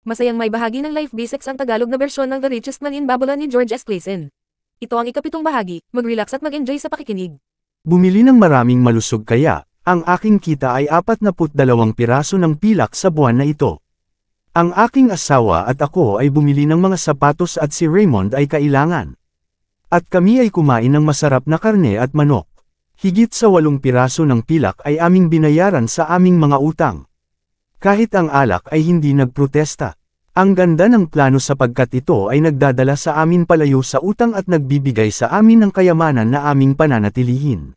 Masayang may bahagi ng Life B6 ang Tagalog na bersyon ng The Richest Man in Babylon ni George S. Clason. Ito ang ikapitong bahagi, mag-relax at mag-enjoy sa pakikinig. Bumili ng maraming malusog kaya, ang aking kita ay 42 piraso ng pilak sa buwan na ito. Ang aking asawa at ako ay bumili ng mga sapatos at si Raymond ay kailangan. At kami ay kumain ng masarap na karne at manok. Higit sa 8 piraso ng pilak ay aming binayaran sa aming mga utang. Kahit ang alak ay hindi nagprotesta. Ang ganda ng plano sapagkat ito ay nagdadala sa amin palayo sa utang at nagbibigay sa amin ng kayamanan na aming pananatilihin.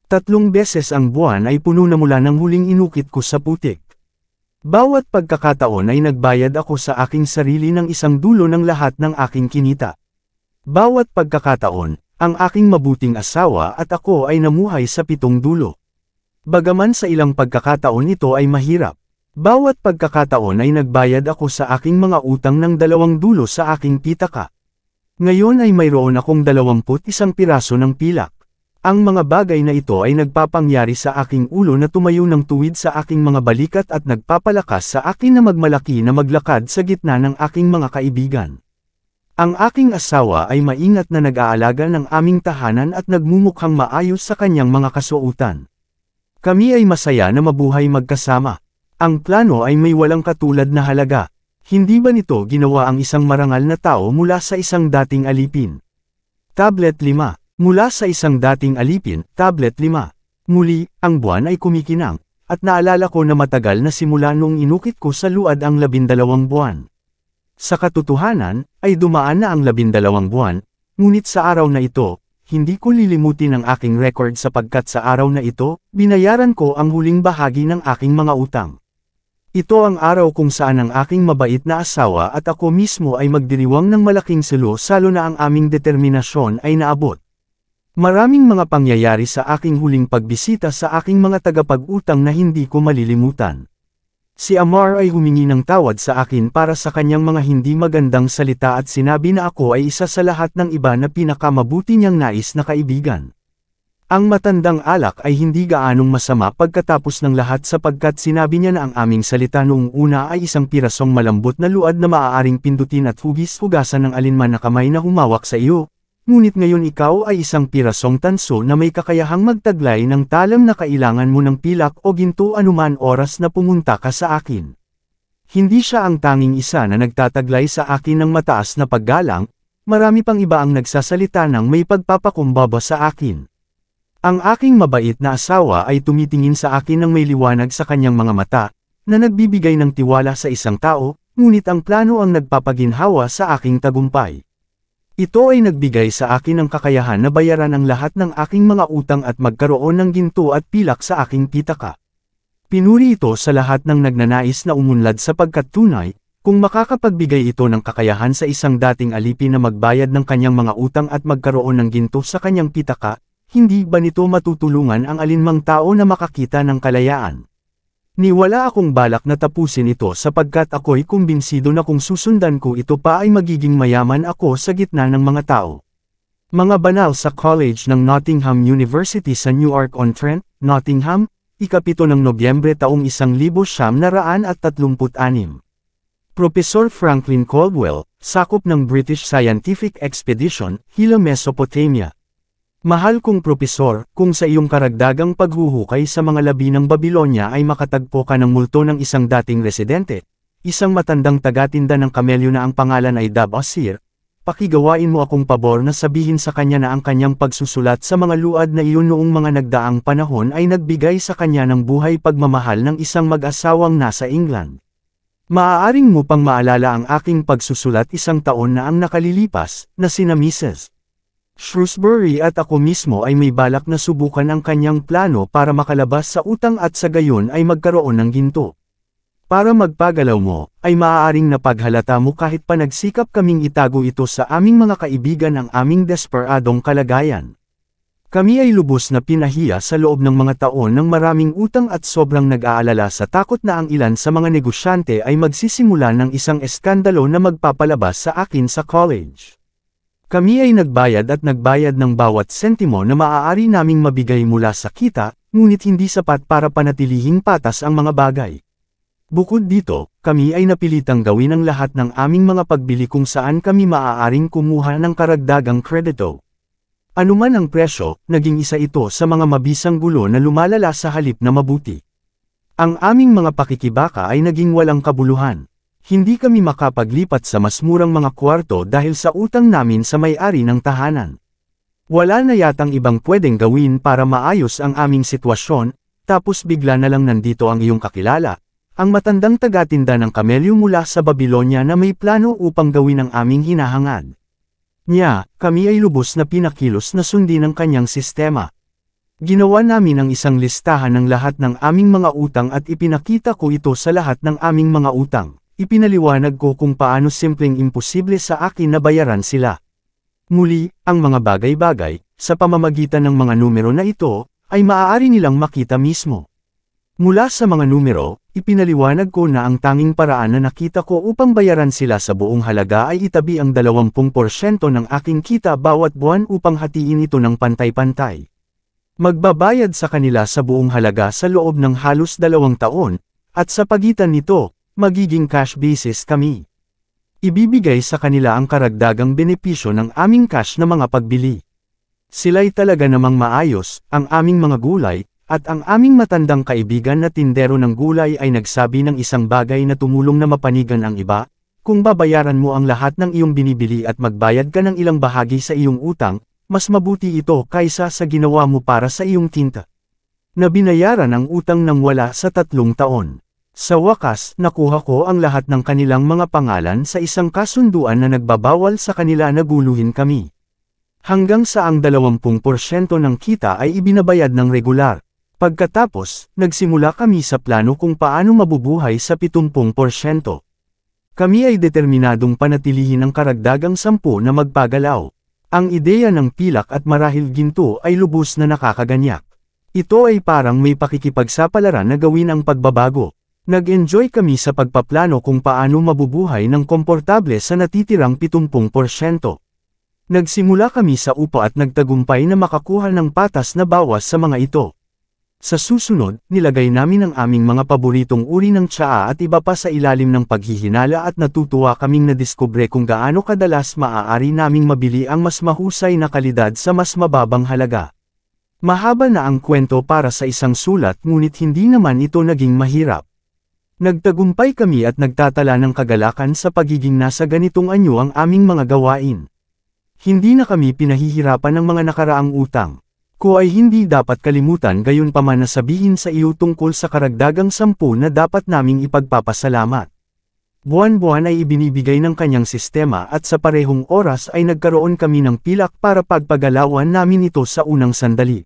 3 beses ang buwan ay puno na mula ng huling inukit ko sa putik. Bawat pagkakataon ay nagbayad ako sa aking sarili ng isang dulo ng lahat ng aking kinita. Bawat pagkakataon, ang aking mabuting asawa at ako ay namuhay sa 7 dulo. Bagaman sa ilang pagkakataon ito ay mahirap. Bawat pagkakataon ay nagbayad ako sa aking mga utang ng 2 dulo sa aking pitaka. Ngayon ay mayroon akong 21 piraso ng pilak. Ang mga bagay na ito ay nagpapangyari sa aking ulo na tumayo ng tuwid sa aking mga balikat at nagpapalakas sa akin na magmalaki na maglakad sa gitna ng aking mga kaibigan. Ang aking asawa ay maingat na nag-aalaga ng aming tahanan at nagmumukhang maayos sa kanyang mga kasuotan. Kami ay masaya na mabuhay magkasama. Ang plano ay may walang katulad na halaga. Hindi ba nito ginawa ang isang marangal na tao mula sa isang dating alipin? Tablet 5. Mula sa isang dating alipin, Tablet 5. Muli, ang buwan ay kumikinang, at naalala ko na matagal na simula noong inukit ko sa luad ang 12 buwan. Sa katotohanan, ay dumaan na ang 12 buwan, ngunit sa araw na ito, hindi ko lilimutin ang aking record sapagkat sa araw na ito, binayaran ko ang huling bahagi ng aking mga utang. Ito ang araw kung saan ang aking mabait na asawa at ako mismo ay magdiriwang ng malaking salo-salo na ang aming determinasyon ay naabot. Maraming mga pangyayari sa aking huling pagbisita sa aking mga tagapag-utang na hindi ko malilimutan. Si Amar ay humingi ng tawad sa akin para sa kanyang mga hindi magandang salita at sinabi na ako ay isa sa lahat ng iba na pinakamabuti niyang nais na kaibigan. Ang matandang alak ay hindi gaanong masama pagkatapos ng lahat sapagkat sinabi niya na ang aming salita noong una ay isang pirasong malambot na luad na maaaring pindutin at hugis-hugasan ng alinman na kamay na humawak sa iyo, ngunit ngayon ikaw ay isang pirasong tanso na may kakayahang magtaglay ng talam na kailangan mo ng pilak o ginto anuman oras na pumunta ka sa akin. Hindi siya ang tanging isa na nagtataglay sa akin ng mataas na paggalang, marami pang iba ang nagsasalita ng may pagpapakumbaba sa akin. Ang aking mabait na asawa ay tumitingin sa akin ng may liwanag sa kanyang mga mata, na nagbibigay ng tiwala sa isang tao, ngunit ang plano ang nagpapaginhawa sa aking tagumpay. Ito ay nagbigay sa akin ng kakayahan na bayaran ang lahat ng aking mga utang at magkaroon ng ginto at pilak sa aking pitaka. Pinuri ito sa lahat ng nagnanais na umunlad sapagkat tunay, kung makakapagbigay ito ng kakayahan sa isang dating alipin na magbayad ng kanyang mga utang at magkaroon ng ginto sa kanyang pitaka, hindi ba nito matutulungan ang alinmang tao na makakita ng kalayaan? Niwala akong balak na tapusin ito sapagkat ako'y kumbinsido na kung susundan ko ito pa ay magiging mayaman ako sa gitna ng mga tao. Mga banal sa College ng Nottingham University sa Newark-on-Trent, Nottingham, 7 ng Nobyembre taong 1936. Propesor Franklin Caldwell, sakop ng British Scientific Expedition, Hilo Mesopotamia. Mahal kong propesor, kung sa iyong karagdagang paghuhukay sa mga labi ng Babylonia ay makatagpo ka ng multo ng isang dating residente, isang matandang tagatinda ng kamelyo na ang pangalan ay Dab Asir, pakigawain mo akong pabor na sabihin sa kanya na ang kanyang pagsusulat sa mga luad na iyon noong mga nagdaang panahon ay nagbigay sa kanya ng buhay pagmamahal ng isang mag-asawang nasa England. Maaaring mo pang maalala ang aking pagsusulat isang taon na ang nakalilipas, na sina Mrs. Shrewsbury at ako mismo ay may balak na subukan ang kanyang plano para makalabas sa utang at sa gayon ay magkaroon ng ginto. Para magpagalaw mo, ay maaaring napaghalata mo kahit pa nagsikap kaming itago ito sa aming mga kaibigan ang aming desperadong kalagayan. Kami ay lubos na pinahiya sa loob ng mga taon ng maraming utang at sobrang nag-aalala sa takot na ang ilan sa mga negosyante ay magsisimula ng isang eskandalo na magpapalabas sa akin sa college. Kami ay nagbayad at nagbayad ng bawat sentimo na maaari naming mabigay mula sa kita, ngunit hindi sapat para panatilihing patas ang mga bagay. Bukod dito, kami ay napilitang gawin ang lahat ng aming mga pagbili kung saan kami maaaring kumuha ng karagdagang kredito. Anuman ang presyo, naging isa ito sa mga mabisang gulo na lumalala sa halip na mabuti. Ang aming mga pakikibaka ay naging walang kabuluhan. Hindi kami makapaglipat sa mas murang mga kwarto dahil sa utang namin sa may-ari ng tahanan. Wala na yatang ibang pwedeng gawin para maayos ang aming sitwasyon, tapos bigla na lang nandito ang iyong kakilala, ang matandang tagatinda ng kamelyo mula sa Babylonia na may plano upang gawin ang aming hinahangad. Kami ay lubos na pinakilos na sundin ang kanyang sistema. Ginawa namin ang isang listahan ng lahat ng aming mga utang at ipinakita ko ito sa lahat ng aming mga utang. Ipinaliwanag ko kung paano simpleng imposible sa akin na bayaran sila. Muli, ang mga bagay-bagay, sa pamamagitan ng mga numero na ito, ay maaari nilang makita mismo. Mula sa mga numero, ipinaliwanag ko na ang tanging paraan na nakita ko upang bayaran sila sa buong halaga ay itabi ang 20% ng aking kita bawat buwan upang hatiin ito ng pantay-pantay. Magbabayad sa kanila sa buong halaga sa loob ng halos 2 taon, at sa pagitan nito, magiging cash basis kami. Ibibigay sa kanila ang karagdagang benepisyo ng aming cash na mga pagbili. Sila'y talaga namang maayos, ang aming mga gulay, at ang aming matandang kaibigan na tindero ng gulay ay nagsabi ng isang bagay na tumulong na mapanigan ang iba, kung babayaran mo ang lahat ng iyong binibili at magbayad ka ng ilang bahagi sa iyong utang, mas mabuti ito kaysa sa ginawa mo para sa iyong tinta. Na binayaran ang utang ng wala sa 3 taon. Sa wakas, nakuha ko ang lahat ng kanilang mga pangalan sa isang kasunduan na nagbabawal sa kanila na guluhin kami. Hanggang sa ang 20% ng kita ay ibinabayad ng regular. Pagkatapos, nagsimula kami sa plano kung paano mabubuhay sa 70%. Kami ay determinadong panatilihin ang karagdagang 10 na magpagalaw. Ang ideya ng pilak at marahil ginto ay lubos na nakakaganyak. Ito ay parang may pakikipagsapalaran na gawin ang pagbabago. Nag-enjoy kami sa pagpaplano kung paano mabubuhay ng komportable sa natitirang 70%. Nagsimula kami sa upa at nagtagumpay na makakuha ng patas na bawas sa mga ito. Sa susunod, nilagay namin ang aming mga paboritong uri ng tsaa at iba pa sa ilalim ng paghihinala at natutuwa kaming nadiskubre kung gaano kadalas maaari naming mabili ang mas mahusay na kalidad sa mas mababang halaga. Mahaba na ang kwento para sa isang sulat ngunit hindi naman ito naging mahirap. Nagtagumpay kami at nagtatala ng kagalakan sa pagiging nasa ganitong anyo ang aming mga gawain. Hindi na kami pinahihirapan ng mga nakaraang utang. Ko ay hindi dapat kalimutan gayunpaman na sabihin sa iyo tungkol sa karagdagang 10 na dapat naming ipagpapasalamat. Buwan-buwan ay ibinibigay ng kanyang sistema at sa parehong oras ay nagkaroon kami ng pilak para pagpagalawan namin ito sa unang sandali.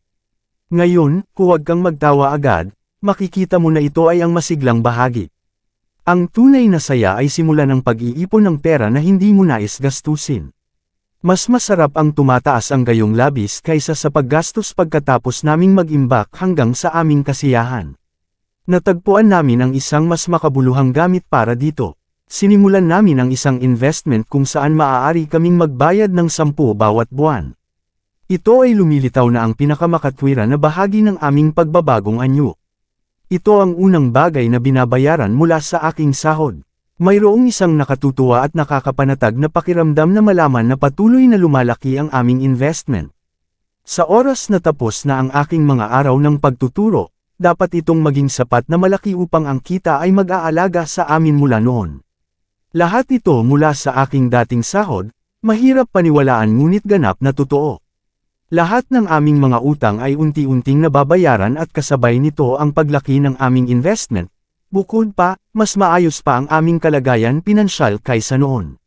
Ngayon, huwag kang magtawa agad. Makikita mo na ito ay ang masiglang bahagi. Ang tunay na saya ay simula ng pag-iipon ng pera na hindi mo nais gastusin. Mas masarap ang tumataas ang gayong labis kaysa sa paggastos pagkatapos naming mag-imbak hanggang sa aming kasiyahan. Natagpuan namin ang isang mas makabuluhang gamit para dito. Sinimulan namin ang isang investment kung saan maaari kaming magbayad ng 10 bawat buwan. Ito ay lumilitaw na ang pinakamakatwiran na bahagi ng aming pagbabagong anyo. Ito ang unang bagay na binabayaran mula sa aking sahod. Mayroong isang nakatutuwa at nakakapanatag na pakiramdam na malaman na patuloy na lumalaki ang aming investment. Sa oras na tapos na ang aking mga araw ng pagtuturo, dapat itong maging sapat na malaki upang ang kita ay mag-aalaga sa amin mula noon. Lahat ito mula sa aking dating sahod, mahirap paniwalaan ngunit ganap na totoo. Lahat ng aming mga utang ay unti-unting nababayaran at kasabay nito ang paglaki ng aming investment. Bukod pa, mas maayos pa ang aming kalagayan pinansyal kaysa noon.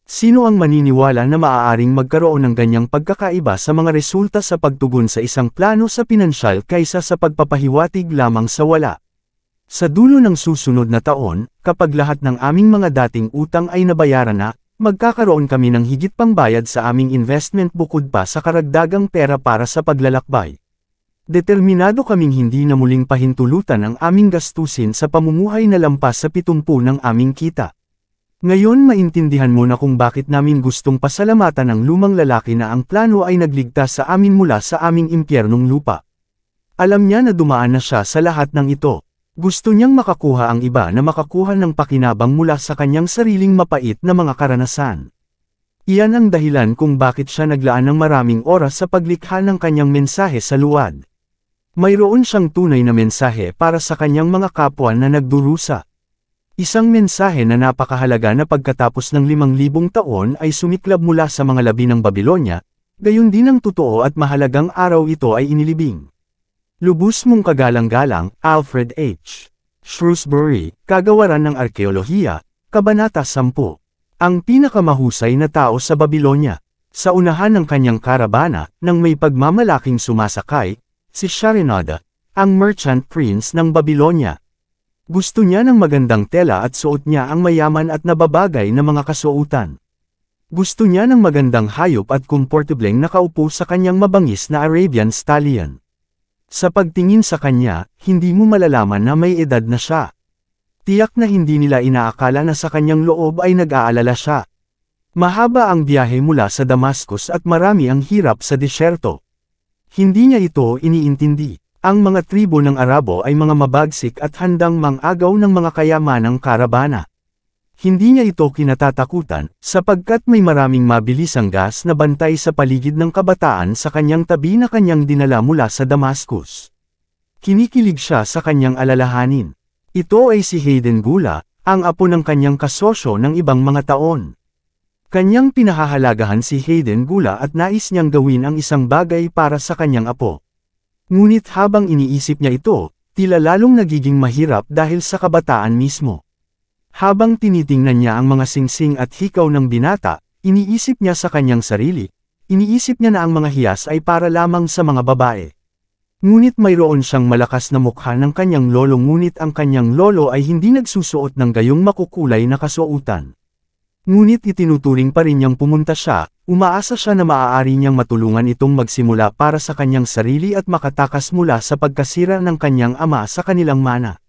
Sino ang maniniwala na maaaring magkaroon ng ganyang pagkakaiba sa mga resulta sa pagtugon sa isang plano sa pinansyal kaysa sa pagpapahiwatig lamang sa wala? Sa dulo ng susunod na taon, kapag lahat ng aming mga dating utang ay nabayaran na, magkakaroon kami ng higit pang bayad sa aming investment bukod pa sa karagdagang pera para sa paglalakbay. Determinado kaming hindi na muling pahintulutan ang aming gastusin sa pamumuhay na lampas sa 70 ng aming kita. Ngayon maintindihan mo na kung bakit namin gustong pasalamatan ang lumang lalaki na ang plano ay nagligtas sa amin mula sa aming impyernong lupa. Alam niya na dumaan na siya sa lahat ng ito. Gusto niyang makakuha ang iba na makakuha ng pakinabang mula sa kanyang sariling mapait na mga karanasan. Iyan ang dahilan kung bakit siya naglaan ng maraming oras sa paglikha ng kanyang mensahe sa luwad. Mayroon siyang tunay na mensahe para sa kanyang mga kapwa na nagdurusa. Isang mensahe na napakahalaga na pagkatapos ng 5,000 taon ay sumiklab mula sa mga labi ng Babylonia, gayon din ang totoo at mahalagang araw ito ay inilibing. Lubos mong kagalang-galang, Alfred H. Shrewsbury, Kagawaran ng Arkeolohiya, Kabanata 10. Ang pinakamahusay na tao sa Babylonia. Sa unahan ng kanyang karabana, nang may pagmamalaking sumasakay, si Sharinada, ang merchant prince ng Babylonia. Gusto niya ng magandang tela at suot niya ang mayaman at nababagay na mga kasuotan. Gusto niya ng magandang hayop at komportableng nakaupo sa kanyang mabangis na Arabian stallion. Sa pagtingin sa kanya, hindi mo malalaman na may edad na siya. Tiyak na hindi nila inaakala na sa kanyang loob ay nag-aalala siya. Mahaba ang biyahe mula sa Damascus at marami ang hirap sa disyerto. Hindi niya ito iniintindi. Ang mga tribo ng Arabo ay mga mabagsik at handang mang-agaw ng mga kayamanang karabana. Hindi niya ito kinatatakutan, sapagkat may maraming mabilisang gas na bantay sa paligid ng kabataan sa kanyang tabi na kanyang dinala mula sa Damascus. Kinikilig siya sa kanyang alalahanin. Ito ay si Hayden Gula, ang apo ng kanyang kasosyo ng ibang mga taon. Kanyang pinahahalagahan si Hayden Gula at nais niyang gawin ang isang bagay para sa kanyang apo. Ngunit habang iniisip niya ito, tila lalong nagiging mahirap dahil sa kabataan mismo. Habang tinitingnan niya ang mga singsing at hikaw ng binata, iniisip niya sa kanyang sarili, iniisip niya na ang mga hiyas ay para lamang sa mga babae. Ngunit mayroon siyang malakas na mukha ng kanyang lolo ngunit ang kanyang lolo ay hindi nagsusuot ng gayong makukulay na kasuotan. Ngunit itinuturing pa rin niyang pumunta siya, umaasa siya na maaari niyang matulungan itong magsimula para sa kanyang sarili at makatakas mula sa pagkasira ng kanyang ama sa kanilang mana.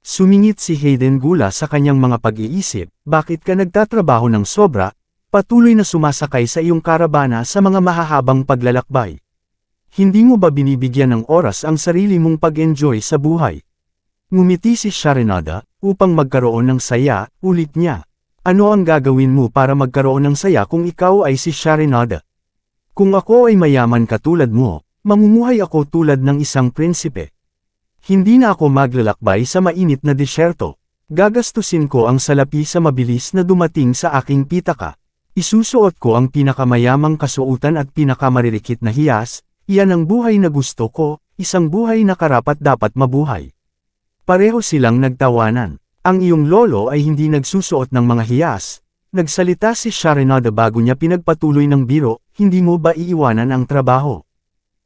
Sumingit si Hayden Gula sa kanyang mga pag-iisip, bakit ka nagtatrabaho ng sobra, patuloy na sumasakay sa iyong karabana sa mga mahahabang paglalakbay. Hindi mo ba binibigyan ng oras ang sarili mong pag-enjoy sa buhay? Ngumiti si Sharinada, upang magkaroon ng saya, ulit niya. Ano ang gagawin mo para magkaroon ng saya kung ikaw ay si Sharinada? Kung ako ay mayaman katulad mo, mamumuhay ako tulad ng isang prinsipe. Hindi na ako maglalakbay sa mainit na disyerto. Gagastusin ko ang salapi sa mabilis na dumating sa aking pitaka. Isusuot ko ang pinakamayamang kasuotan at pinakamaririkit na hiyas, iyan ang buhay na gusto ko, isang buhay na karapat-dapat mabuhay. Pareho silang nagtawanan. Ang iyong lolo ay hindi nagsusuot ng mga hiyas. Nagsalita si Sharinada bago niya pinagpatuloy ng biro, hindi mo ba iiwanan ang trabaho?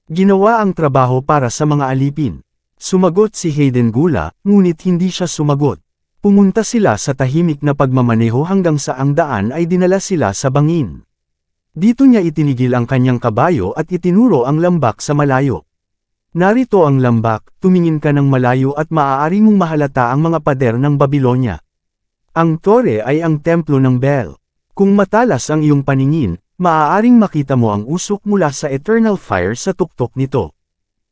Ginawa ang trabaho para sa mga alipin. Sumagot si Hayden Gula, ngunit hindi siya sumagot. Pumunta sila sa tahimik na pagmamaneho hanggang sa ang daan ay dinala sila sa bangin. Dito niya itinigil ang kanyang kabayo at itinuro ang lambak sa malayo. Narito ang lambak, tumingin ka ng malayo at maaari mong mahalata ang mga pader ng Babylonia. Ang tore ay ang templo ng Bel. Kung matalas ang iyong paningin, maaaring makita mo ang usok mula sa eternal fire sa tuktok nito.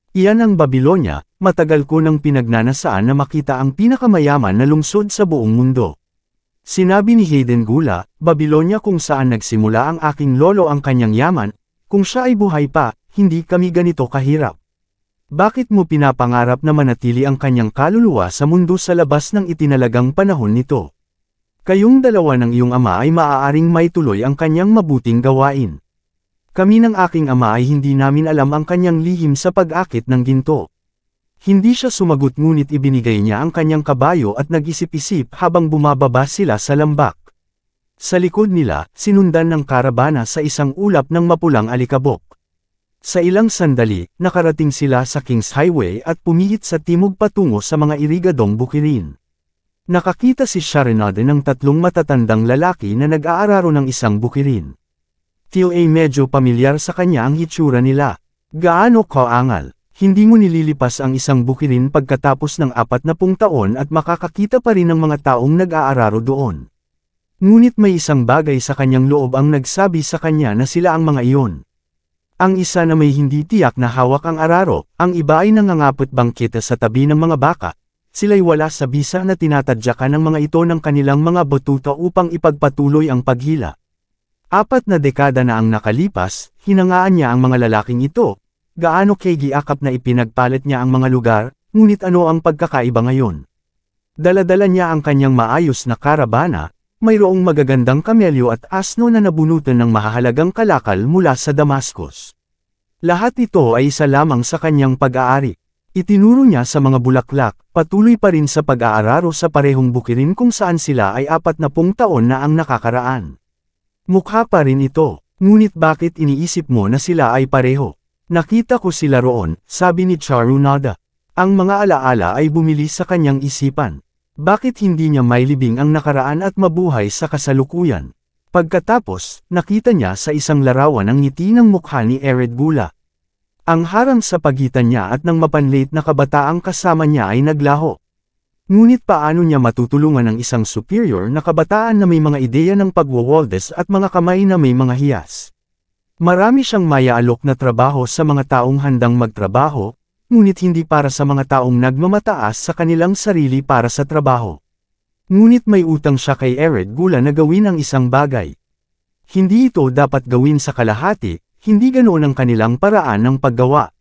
Iyan ang Babylonia, matagal ko nang pinagnanasaan na makita ang pinakamayaman na lungsod sa buong mundo. Sinabi ni Hayden Gula, Babylonia kung saan nagsimula ang aking lolo ang kanyang yaman, kung siya ay buhay pa, hindi kami ganito kahirap. Bakit mo pinapangarap na manatili ang kanyang kaluluwa sa mundo sa labas ng itinalagang panahon nito? Kayong dalawa ng iyong ama ay maaaring maituloy ang kanyang mabuting gawain. Kami ng aking ama ay hindi namin alam ang kanyang lihim sa pag-akit ng ginto. Hindi siya sumagot ngunit ibinigay niya ang kanyang kabayo at nag-isip-isip habang bumababa sila sa lambak. Sa likod nila, sinundan ng karabana sa isang ulap ng mapulang alikabok. Sa ilang sandali, nakarating sila sa King's Highway at pumihit sa timog patungo sa mga irigadong bukirin. Nakakita si Sharinada ng tatlong matatandang lalaki na nag-aararo ng isang bukirin. Tila medyo pamilyar sa kanya ang hitsura nila. Gaano kaangal, hindi mo nililipas ang isang bukirin pagkatapos ng 40 taon at makakakita pa rin ng mga taong nag-aararo doon. Ngunit may isang bagay sa kanyang loob ang nagsabi sa kanya na sila ang mga iyon. Ang isa na may hindi tiyak na hawak ang araro, ang iba ay nangangapot bangketa sa tabi ng mga baka. sila'y wala sa bisa na tinatadyakan ng mga ito ng kanilang mga batuta upang ipagpatuloy ang paghila. 4 na dekada na ang nakalipas, hinangaan niya ang mga lalaking ito, gaano giakap na ipinagpalit niya ang mga lugar, ngunit ano ang pagkakaiba ngayon? Daladala niya ang kanyang maayos na karabana, mayroong magagandang kamelyo at asno na nabunutan ng mahahalagang kalakal mula sa Damascus. Lahat ito ay isa lamang sa kanyang pag-aari. Itinuro niya sa mga bulaklak, patuloy pa rin sa pag-aararo sa parehong bukirin kung saan sila ay 40 taon na ang nakakaraan. Mukha pa rin ito, ngunit bakit iniisip mo na sila ay pareho? Nakita ko sila roon, sabi ni Charunada. Ang mga alaala ay bumili sa kanyang isipan. Bakit hindi niya mailibing ang nakaraan at mabuhay sa kasalukuyan? Pagkatapos, nakita niya sa isang larawan ang ngiti ng mukha ni Ered Gula. Ang harang sa pagitan niya at ng mapanlit na kabataang kasama niya ay naglaho. Ngunit paano niya matutulungan ang isang superior na kabataan na may mga ideya ng pagwawaldes at mga kamay na may mga hiyas? Marami siyang mayaalok na trabaho sa mga taong handang magtrabaho, ngunit hindi para sa mga taong nagmamataas sa kanilang sarili para sa trabaho. Ngunit may utang siya kay Ered Gula na gawin ang isang bagay. Hindi ito dapat gawin sa kalahati, hindi ganoon ang kanilang paraan ng paggawa.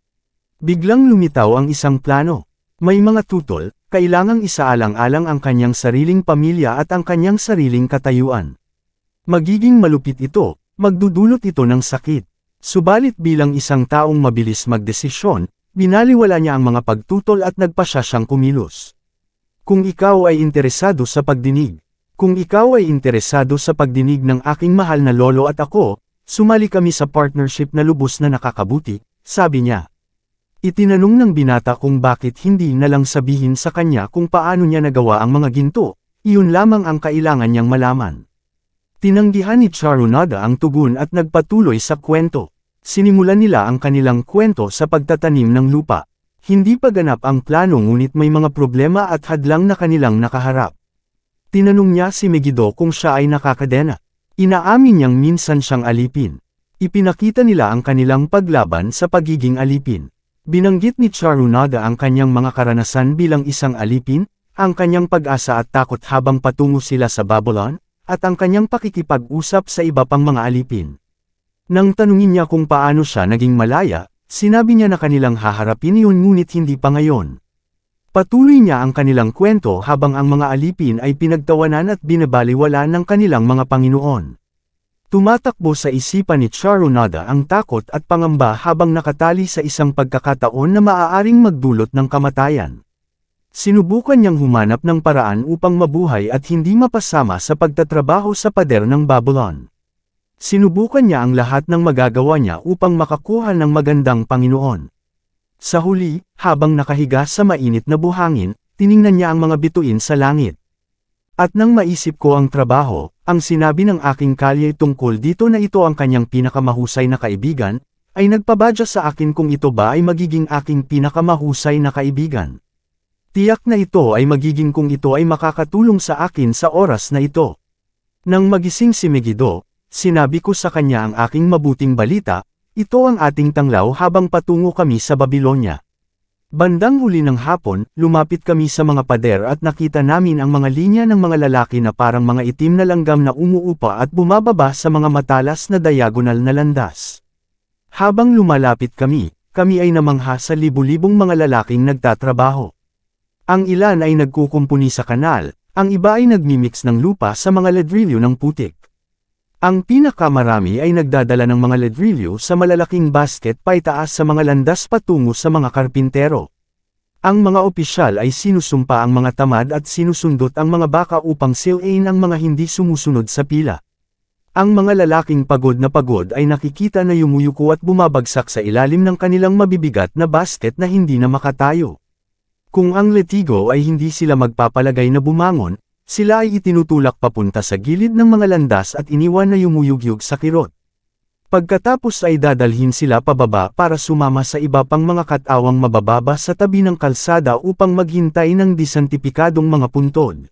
Biglang lumitaw ang isang plano. May mga tutol, kailangang isaalang-alang ang kanyang sariling pamilya at ang kanyang sariling katayuan. Magiging malupit ito, magdudulot ito ng sakit. Subalit bilang isang taong mabilis magdesisyon, binaliwala niya ang mga pagtutol at nagpasya siyang kumilos. Kung ikaw ay interesado sa pagdinig, ng aking mahal na lolo at ako, sumali kami sa partnership na lubos na nakakabuti, sabi niya. Itinanong ng binata kung bakit hindi na lang sabihin sa kanya kung paano niya nagawa ang mga ginto, iyon lamang ang kailangan niyang malaman. Tinanggihan ni Charunada ang tugon at nagpatuloy sa kwento. Sinimulan nila ang kanilang kwento sa pagtatanim ng lupa. Hindi pa ganap ang plano ngunit may mga problema at hadlang na kanilang nakaharap. Tinanong niya si Megiddo kung siya ay nakakadena. Inaamin niyang minsan siyang alipin. Ipinakita nila ang kanilang paglaban sa pagiging alipin. Binanggit ni Charunada ang kanyang mga karanasan bilang isang alipin, ang kanyang pag-asa at takot habang patungo sila sa Babylon, at ang kanyang pakikipag-usap sa iba pang mga alipin. Nang tanungin niya kung paano siya naging malaya, sinabi niya na kanilang haharapin iyon ngunit hindi pa ngayon. Patuloy niya ang kanilang kwento habang ang mga alipin ay pinagtawanan at binabaliwala ng kanilang mga Panginoon. Tumatakbo sa isipan ni Charunada ang takot at pangamba habang nakatali sa isang pagkakataon na maaaring magdulot ng kamatayan. Sinubukan niyang humanap ng paraan upang mabuhay at hindi mapasama sa pagtatrabaho sa pader ng Babylon. Sinubukan niya ang lahat ng magagawa niya upang makakuha ng magandang Panginoon. Sa huli, habang nakahiga sa mainit na buhangin, tiningnan niya ang mga bituin sa langit. At nang maisip ko ang trabaho, ang sinabi ng aking kalye tungkol dito na ito ang kanyang pinakamahusay na kaibigan, ay nagpabadya sa akin kung ito ba ay magiging aking pinakamahusay na kaibigan. Tiyak na ito ay magiging kung ito ay makakatulong sa akin sa oras na ito. Nang magising si Megiddo, sinabi ko sa kanya ang aking mabuting balita, ito ang ating tanglaw habang patungo kami sa Babylonia. Bandang huli ng hapon, lumapit kami sa mga pader at nakita namin ang mga linya ng mga lalaki na parang mga itim na langgam na umuupa at bumababa sa mga matalas na diagonal na landas. Habang lumalapit kami ay namangha sa libu-libong mga lalaking nagtatrabaho. Ang ilan ay nagkukumpuni sa kanal, ang iba ay nagmimix ng lupa sa mga ledrilyo ng putik. Ang pinakamarami ay nagdadala ng mga ledrilyo sa malalaking basket paitaas sa mga landas patungo sa mga karpintero. Ang mga opisyal ay sinusumpa ang mga tamad at sinusundot ang mga baka upang silain ang mga hindi sumusunod sa pila. Ang mga lalaking pagod na pagod ay nakikita na yumuyuko at bumabagsak sa ilalim ng kanilang mabibigat na basket na hindi na makatayo. Kung ang letigo ay hindi sila magpapalagay na bumangon, sila ay itinutulak papunta sa gilid ng mga landas at iniwan na yumuyugyug sa kirot. Pagkatapos ay dadalhin sila pababa para sumama sa iba pang mga katawang mabababa sa tabi ng kalsada upang maghintay ng disantipikadong mga puntod.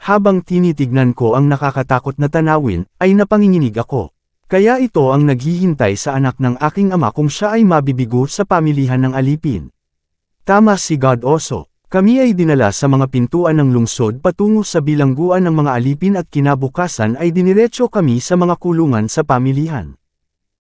Habang tinitignan ko ang nakakatakot na tanawin, ay napanginginig ako. Kaya ito ang naghihintay sa anak ng aking ama kung siya ay mabibigo sa pamilihan ng alipin. Tama si God Oso. Kami ay dinala sa mga pintuan ng lungsod patungo sa bilangguan ng mga alipin at kinabukasan ay diniretso kami sa mga kulungan sa pamilihan.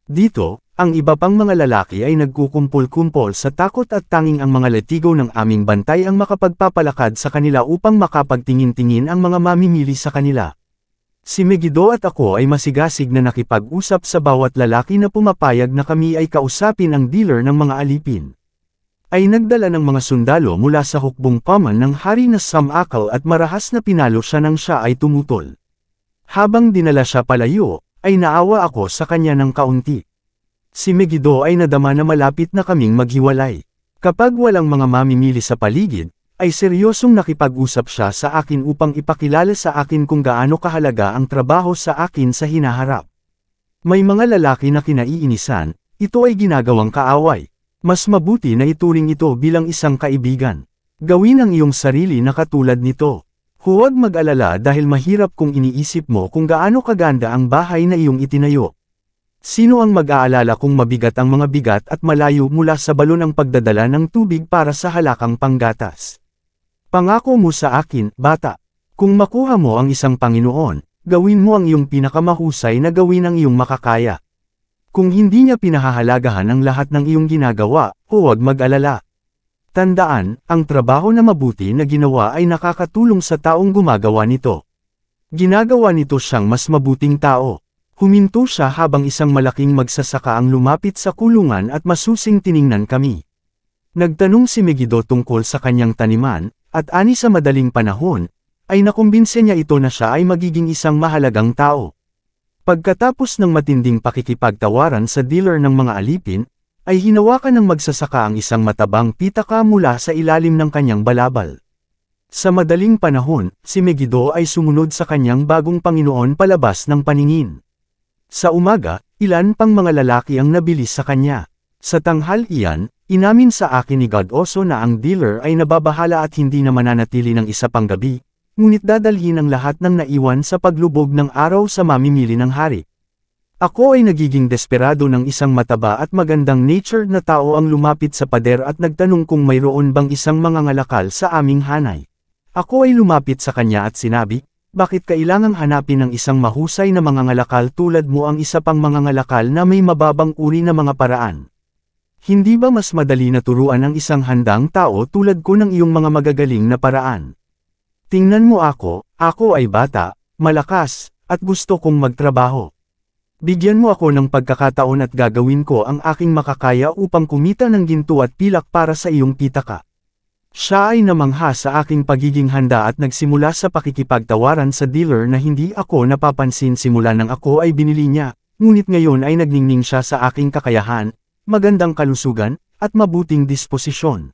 Dito, ang iba pang mga lalaki ay nagkukumpol-kumpol sa takot at tanging ang mga letigo ng aming bantay ang makapagpapalakad sa kanila upang makapagtingin-tingin ang mga mamimili sa kanila. Si Megiddo at ako ay masigasig na nakipag-usap sa bawat lalaki na pumapayag na kami ay kausapin ang dealer ng mga alipin. Ay nagdala ng mga sundalo mula sa hukbong paman ng hari na Samakal at marahas na pinalo siya nang siya ay tumutol. Habang dinala siya palayo, ay naawa ako sa kanya ng kaunti. Si Megiddo ay nadama na malapit na kaming maghiwalay. Kapag walang mga mamimili sa paligid, ay seryosong nakipag-usap siya sa akin upang ipakilala sa akin kung gaano kahalaga ang trabaho sa akin sa hinaharap. May mga lalaki na kinaiinisan, ito ay ginagawang kaaway. Mas mabuti na ituring ito bilang isang kaibigan. Gawin ang iyong sarili na katulad nito. Huwag mag-alala dahil mahirap kung iniisip mo kung gaano kaganda ang bahay na iyong itinayo. Sino ang mag-aalala kung mabigat ang mga bigat at malayo mula sa balon ang pagdadala ng tubig para sa halakang panggatas? Pangako mo sa akin, bata. Kung makuha mo ang isang Panginoon, gawin mo ang iyong pinakamahusay na gawin ang iyong makakaya. Kung hindi niya pinahahalagahan ang lahat ng iyong ginagawa, huwag mag-alala. Tandaan, ang trabaho na mabuti na ginawa ay nakakatulong sa taong gumagawa nito. Ginagawa nito siyang mas mabuting tao. Huminto siya habang isang malaking magsasaka ang lumapit sa kulungan at masusing tiningnan kami. Nagtanong si Megiddo tungkol sa kanyang taniman, at ani sa madaling panahon, ay nakumbinse niya ito na siya ay magiging isang mahalagang tao. Pagkatapos ng matinding pakikipagtawaran sa dealer ng mga alipin, ay hinawakan ng magsasaka ang isang matabang pitaka mula sa ilalim ng kanyang balabal. Sa madaling panahon, si Megiddo ay sumunod sa kanyang bagong Panginoon palabas ng paningin. Sa umaga, ilan pang mga lalaki ang nabilis sa kanya. Sa tanghal iyan, inamin sa akin ni God Oso na ang dealer ay nababahala at hindi na mananatili ng isa pang gabi, ngunit dadalhin ang lahat ng naiwan sa paglubog ng araw sa mamimili ng hari. Ako ay nagiging desperado ng isang mataba at magandang nature na tao ang lumapit sa pader at nagtanong kung mayroon bang isang mangangalakal sa aming hanay. Ako ay lumapit sa kanya at sinabi, bakit kailangang hanapin ng isang mahusay na mangangalakal tulad mo ang isa pang mangangalakal na may mababang uri na mga paraan? Hindi ba mas madali na turuan ang isang handang tao tulad ko ng iyong mga magagaling na paraan? Tingnan mo ako ay bata, malakas, at gusto kong magtrabaho. Bigyan mo ako ng pagkakataon at gagawin ko ang aking makakaya upang kumita ng ginto at pilak para sa iyong pitaka. Siya ay namangha sa aking pagiging handa at nagsimula sa pakikipagtawaran sa dealer na hindi ako napapansin simula nang ako ay binili niya, ngunit ngayon ay nagningning siya sa aking kakayahan, magandang kalusugan, at mabuting disposisyon.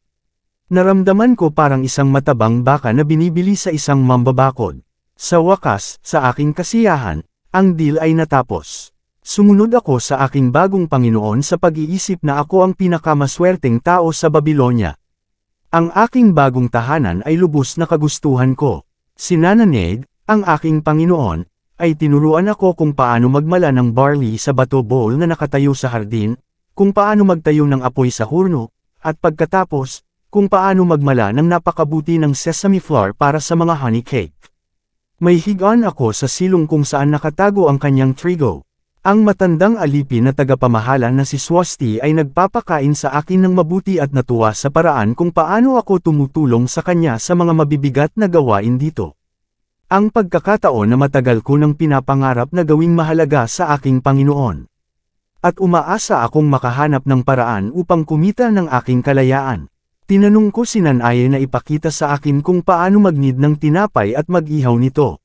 Naramdaman ko parang isang matabang baka na binibili sa isang mambabakod. Sa wakas, sa aking kasiyahan, ang deal ay natapos. Sumunod ako sa aking bagong Panginoon sa pag-iisip na ako ang pinakamaswerteng tao sa Babylonia. Ang aking bagong tahanan ay lubos na kagustuhan ko. Si Nananeg, ang aking Panginoon, ay tinuruan ako kung paano magmala ng barley sa bato bowl na nakatayo sa hardin, kung paano magtayo ng apoy sa hurno, at pagkatapos, kung paano magmala ng napakabuti ng sesame flour para sa mga honey cake. May higaan ako sa silong kung saan nakatago ang kanyang trigo. Ang matandang alipin na tagapamahala na si Swasti ay nagpapakain sa akin ng mabuti at natuwa sa paraan kung paano ako tumutulong sa kanya sa mga mabibigat na gawain dito. Ang pagkakataon na matagal ko nang pinapangarap na gawing mahalaga sa aking Panginoon. At umaasa akong makahanap ng paraan upang kumita ng aking kalayaan. Tinanong ko si Nanay na ipakita sa akin kung paano magnid ng tinapay at mag-ihaw nito.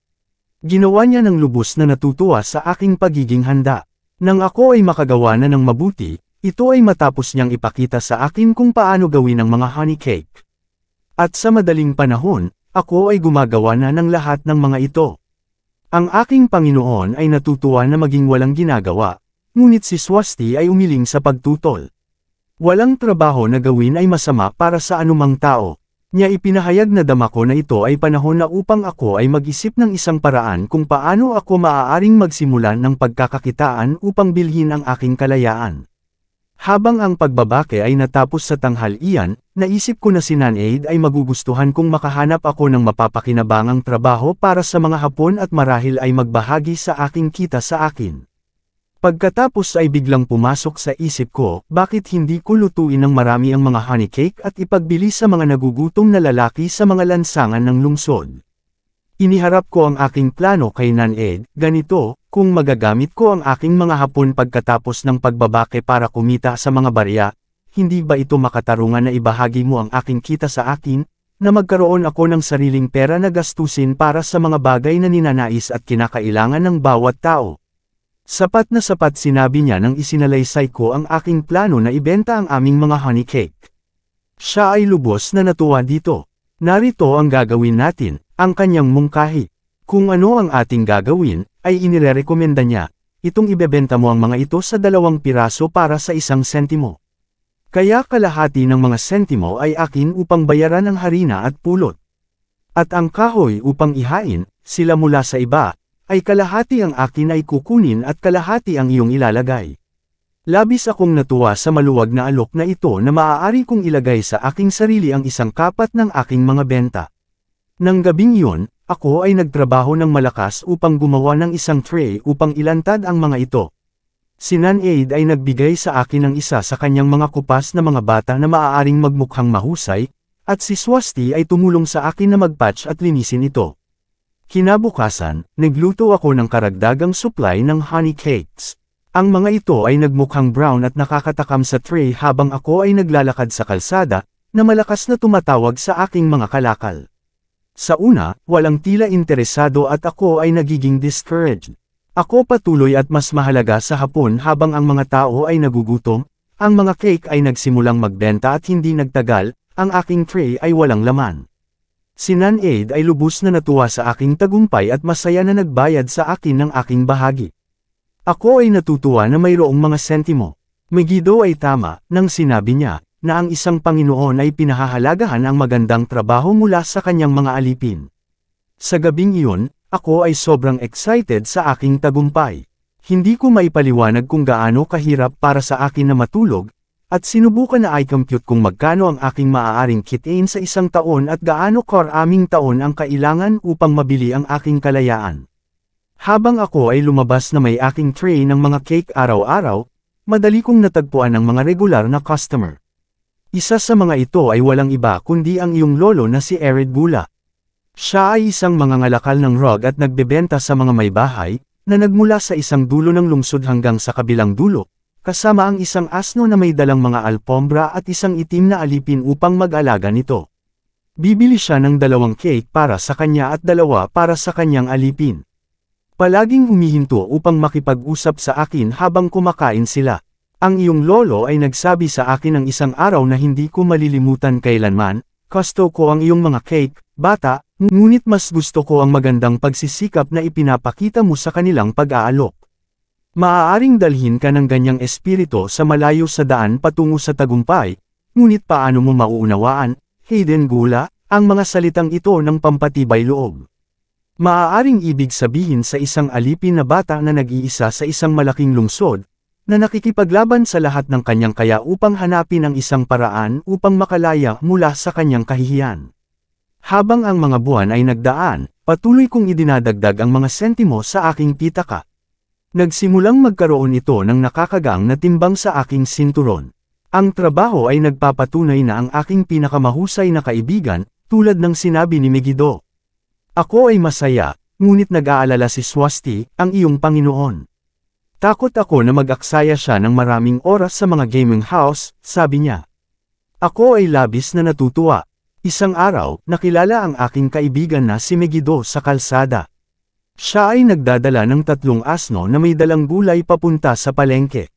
Ginawa niya ng lubos na natutuwa sa aking pagiging handa. Nang ako ay makagawa na ng mabuti, ito ay matapos niyang ipakita sa akin kung paano gawin ang mga honey cake. At sa madaling panahon, ako ay gumagawa na ng lahat ng mga ito. Ang aking Panginoon ay natutuwa na maging walang ginagawa, ngunit si Swasti ay umiling sa pagtutol. Walang trabaho na gawin ay masama para sa anumang tao. Niya ipinahayag na dama ko na ito ay panahon na upang ako ay mag-isip ng isang paraan kung paano ako maaaring magsimulan ng pagkakakitaan upang bilhin ang aking kalayaan. Habang ang pagbabake ay natapos sa tanghalian, naisip ko na si Nanaid ay magugustuhan kung makahanap ako ng mapapakinabangang trabaho para sa mga hapon at marahil ay magbahagi sa aking kita sa akin. Pagkatapos ay biglang pumasok sa isip ko, bakit hindi ko lutuin ng marami ang mga honey cake at ipagbili sa mga nagugutom na lalaki sa mga lansangan ng lungsod. Iniharap ko ang aking plano kay Nanaid, ganito, kung magagamit ko ang aking mga hapon pagkatapos ng pagbabake para kumita sa mga barya, hindi ba ito makatarungan na ibahagi mo ang aking kita sa akin, na magkaroon ako ng sariling pera na gastusin para sa mga bagay na ninanais at kinakailangan ng bawat tao. Sapat na sapat sinabi niya nang isinalaysay ko ang aking plano na ibenta ang aming mga honey cake. Siya ay lubos na natuwa dito. Narito ang gagawin natin, ang kanyang mungkahi. Kung ano ang ating gagawin, ay inirekomenda niya, itong ibebenta mo ang mga ito sa 2 piraso para sa 1 sentimo. Kaya kalahati ng mga sentimo ay akin upang bayaran ang harina at pulot. At ang kahoy upang ihain, sila mula sa iba, ay kalahati ang akin ay kukunin at kalahati ang iyong ilalagay. Labis akong natuwa sa maluwag na alok na ito na maaari kong ilagay sa aking sarili ang 1/4 ng aking mga benta. Nang gabing iyon, ako ay nagtrabaho ng malakas upang gumawa ng isang tray upang ilantad ang mga ito. Si Nanaid ay nagbigay sa akin ng isa sa kanyang mga kupas na mga bata na maaaring magmukhang mahusay, at si Swasti ay tumulong sa akin na magpatch at linisin ito. Kinabukasan, nagluto ako ng karagdagang supply ng honey cakes. Ang mga ito ay nagmukhang brown at nakakatakam sa tray habang ako ay naglalakad sa kalsada, na malakas na tumatawag sa aking mga kalakal. Sa una, walang tila interesado at ako ay nagiging discouraged. Ako patuloy at mas mahalaga sa hapon habang ang mga tao ay nagugutom, ang mga cake ay nagsimulang magbenta at hindi nagtagal, ang aking tray ay walang laman. Si Nanaid ay lubos na natuwa sa aking tagumpay at masaya na nagbayad sa akin ng aking bahagi. Ako ay natutuwa na mayroong mga sentimo. Megiddo ay tama, nang sinabi niya, na ang isang Panginoon ay pinahahalagahan ang magandang trabaho mula sa kanyang mga alipin. Sa gabing iyon, ako ay sobrang excited sa aking tagumpay. Hindi ko maipaliwanag kung gaano kahirap para sa akin na matulog, at sinubukan na i-compute kung magkano ang aking maaaring kitain sa 1 taon at gaano karaming taon ang kailangan upang mabili ang aking kalayaan. Habang ako ay lumabas na may aking tray ng mga cake araw-araw, madali kong natagpuan ang mga regular na customer. Isa sa mga ito ay walang iba kundi ang iyong lolo na si Ered Gula. Siya ay isang mangangalakal ng rug at nagbebenta sa mga may bahay, na nagmula sa isang dulo ng lungsod hanggang sa kabilang dulo, kasama ang isang asno na may dalang mga alpombra at isang itim na alipin upang mag-alaga nito. Bibili siya ng 2 cake para sa kanya at 2 para sa kanyang alipin. Palaging humihinto upang makipag-usap sa akin habang kumakain sila. Ang iyong lolo ay nagsabi sa akin ng isang araw na hindi ko malilimutan kailanman, gusto ko ang iyong mga cake, bata, ngunit mas gusto ko ang magandang pagsisikap na ipinapakita mo sa kanilang pag-aalok. Maaaring dalhin ka ng ganyang espiritu sa malayo sa daan patungo sa tagumpay, ngunit paano mo mauunawaan, Hayden Gula, ang mga salitang ito ng pampatibay loob? Maaaring ibig sabihin sa isang alipin na bata na nag-iisa sa isang malaking lungsod, na nakikipaglaban sa lahat ng kanyang kaya upang hanapin ang isang paraan upang makalaya mula sa kanyang kahihiyan. Habang ang mga buwan ay nagdaan, patuloy kong idinadagdag ang mga sentimo sa aking pitaka. Nagsimulang magkaroon ito ng nakakagang na timbang sa aking sinturon. Ang trabaho ay nagpapatunay na ang aking pinakamahusay na kaibigan, tulad ng sinabi ni Megiddo. Ako ay masaya, ngunit nag-aalala si Swasti, ang iyong Panginoon. Takot ako na mag-aksaya siya ng maraming oras sa mga gaming house, sabi niya. Ako ay labis na natutuwa. Isang araw, nakilala ang aking kaibigan na si Megiddo sa kalsada. Siya ay nagdadala ng 3 asno na may dalang gulay papunta sa palengke.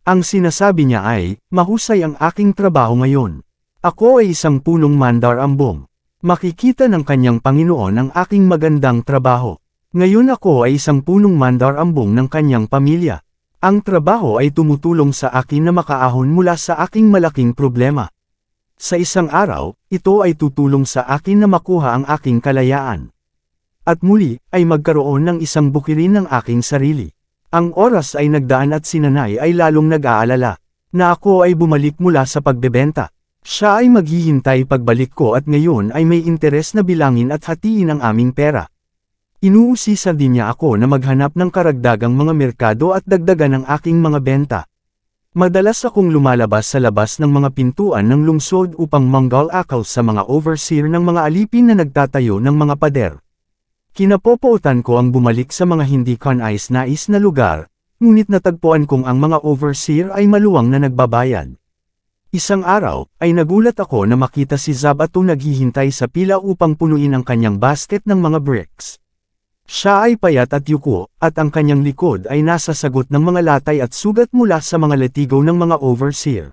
Ang sinasabi niya ay, mahusay ang aking trabaho ngayon. Ako ay isang punong mandar ambong. Makikita ng kanyang Panginoon ang aking magandang trabaho. Ngayon ako ay isang punong mandar ambong ng kanyang pamilya. Ang trabaho ay tumutulong sa akin na makaahon mula sa aking malaking problema. Sa isang araw, ito ay tutulong sa akin na makuha ang aking kalayaan. At muli, ay magkaroon ng isang bukirin ng aking sarili. Ang oras ay nagdaan at si Nanay ay lalong nag-aalala. na ako ay bumalik mula sa pagbebenta. Siya ay maghihintay pagbalik ko at ngayon ay may interes na bilangin at hatiin ang aming pera. Inuusisa din niya ako na maghanap ng karagdagang mga merkado at dagdagan ang aking mga benta. Madalas akong lumalabas sa labas ng mga pintuan ng lungsod upang manggal-akal sa mga overseer ng mga alipin na nagtatayo ng mga pader. Kinapopootan ko ang bumalik sa mga hindi kanais-nais na lugar, ngunit natagpuan kong ang mga overseer ay maluwang na nagbabayad. Isang araw, ay nagulat ako na makita si Zabato naghihintay sa pila upang punuin ang kanyang basket ng mga bricks. Siya ay payat at yuko, at ang kanyang likod ay nasa sagot ng mga latay at sugat mula sa mga latigo ng mga overseer.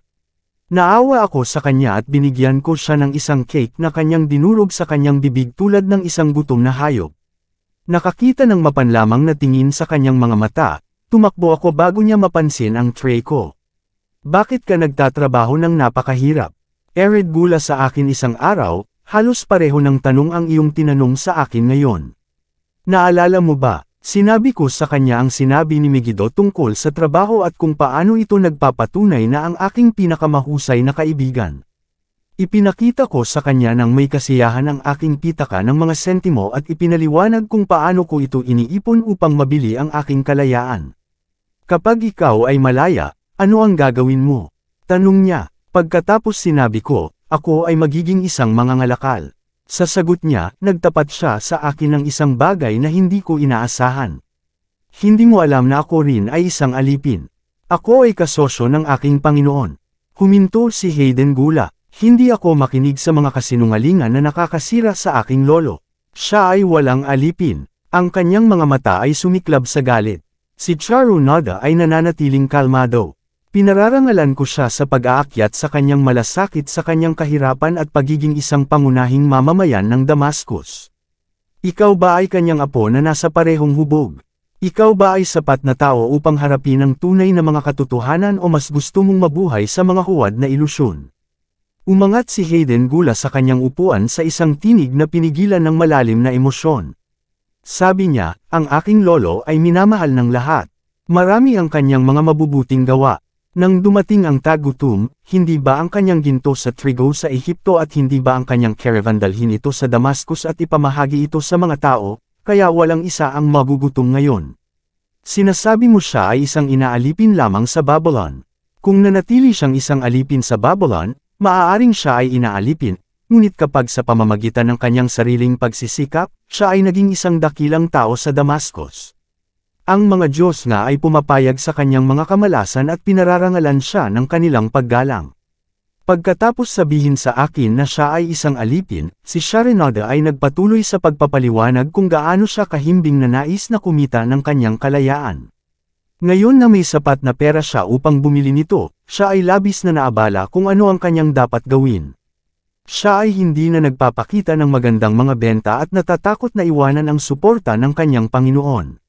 Naawa ako sa kanya at binigyan ko siya ng isang cake na kanyang dinurog sa kanyang bibig tulad ng isang gutom na hayop. Nakakita ng mapanlamang na tingin sa kanyang mga mata, tumakbo ako bago niya mapansin ang tray ko. Bakit ka nagtatrabaho ng napakahirap? Ered gula sa akin isang araw, halos pareho ng tanong ang iyong tinanong sa akin ngayon. Naalala mo ba, sinabi ko sa kanya ang sinabi ni Megiddo tungkol sa trabaho at kung paano ito nagpapatunay na ang aking pinakamahusay na kaibigan. Ipinakita ko sa kanya ng may kasiyahan ang aking pitaka ng mga sentimo at ipinaliwanag kung paano ko ito iniipon upang mabili ang aking kalayaan. Kapag ikaw ay malaya, ano ang gagawin mo? Tanong niya. Pagkatapos sinabi ko, ako ay magiging isang mangangalakal. Sa sagot niya, nagtapat siya sa akin ng isang bagay na hindi ko inaasahan. Hindi mo alam na ako rin ay isang alipin. Ako ay kasosyo ng aking Panginoon. Huminto si Hayden Gula. Hindi ako makinig sa mga kasinungalingan na nakakasira sa aking lolo. Siya ay walang alipin. Ang kanyang mga mata ay sumiklab sa galit. Si Charu Nada ay nananatiling kalmado. Pinararangalan ko siya sa pag-aakyat sa kanyang malasakit sa kanyang kahirapan at pagiging isang pangunahing mamamayan ng Damascus. Ikaw ba ay kanyang apo na nasa parehong hubog? Ikaw ba ay sapat na tao upang harapin ang tunay na mga katotohanan o mas gusto mong mabuhay sa mga huwad na ilusyon? Umangat si Hayden Gula sa kanyang upuan sa isang tinig na pinigilan ng malalim na emosyon. Sabi niya, ang aking lolo ay minamahal ng lahat. Marami ang kanyang mga mabubuting gawa. Nang dumating ang tagutom, hindi ba ang kanyang ginto sa trigo sa Ehipto at hindi ba ang kanyang caravan dalhin ito sa Damascus at ipamahagi ito sa mga tao, kaya walang isa ang magugutom ngayon. Sinasabi mo siya ay isang inaalipin lamang sa Babylon. Kung nanatili siyang isang alipin sa Babylon, maaaring siya ay inaalipin, ngunit kapag sa pamamagitan ng kanyang sariling pagsisikap, siya ay naging isang dakilang tao sa Damascus. Ang mga Diyos nga ay pumapayag sa kanyang mga kamalasan at pinararangalan siya ng kanilang paggalang. Pagkatapos sabihin sa akin na siya ay isang alipin, si Sharenada ay nagpatuloy sa pagpapaliwanag kung gaano siya kahimbing na nais na kumita ng kanyang kalayaan. Ngayon na may sapat na pera siya upang bumili nito, siya ay labis na naabala kung ano ang kanyang dapat gawin. Siya ay hindi na nagpapakita ng magandang mga benta at natatakot na iwanan ang suporta ng kanyang Panginoon.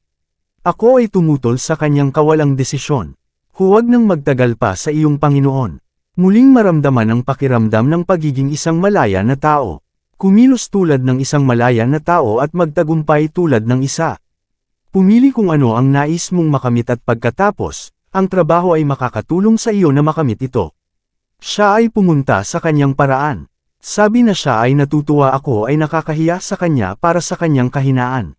Ako ay tumutol sa kanyang kawalang desisyon. Huwag nang magtagal pa sa iyong Panginoon. Muling maramdaman ang pakiramdam ng pagiging isang malaya na tao. Kumilos tulad ng isang malaya na tao at magtagumpay tulad ng isa. Pumili kung ano ang nais mong makamit at pagkatapos, ang trabaho ay makakatulong sa iyo na makamit ito. Siya ay pumunta sa kanyang paraan. Sabi na siya ay natutuwa ako ay nakakahiya sa kanya para sa kanyang kahinaan.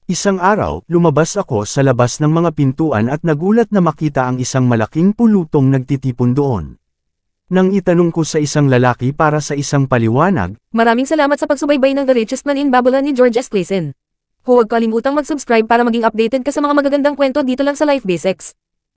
Isang araw, lumabas ako sa labas ng mga pintuan at nagulat na makita ang isang malaking pulutong nagtitipon doon. Nang itanong ko sa isang lalaki para sa isang paliwanag, Maraming salamat sa pagsubaybay ng The Richest Man in Babylon ni George S. Clason. Huwag kalimutang mag-subscribe para maging updated ka sa mga magagandang kwento dito lang sa Life Basics.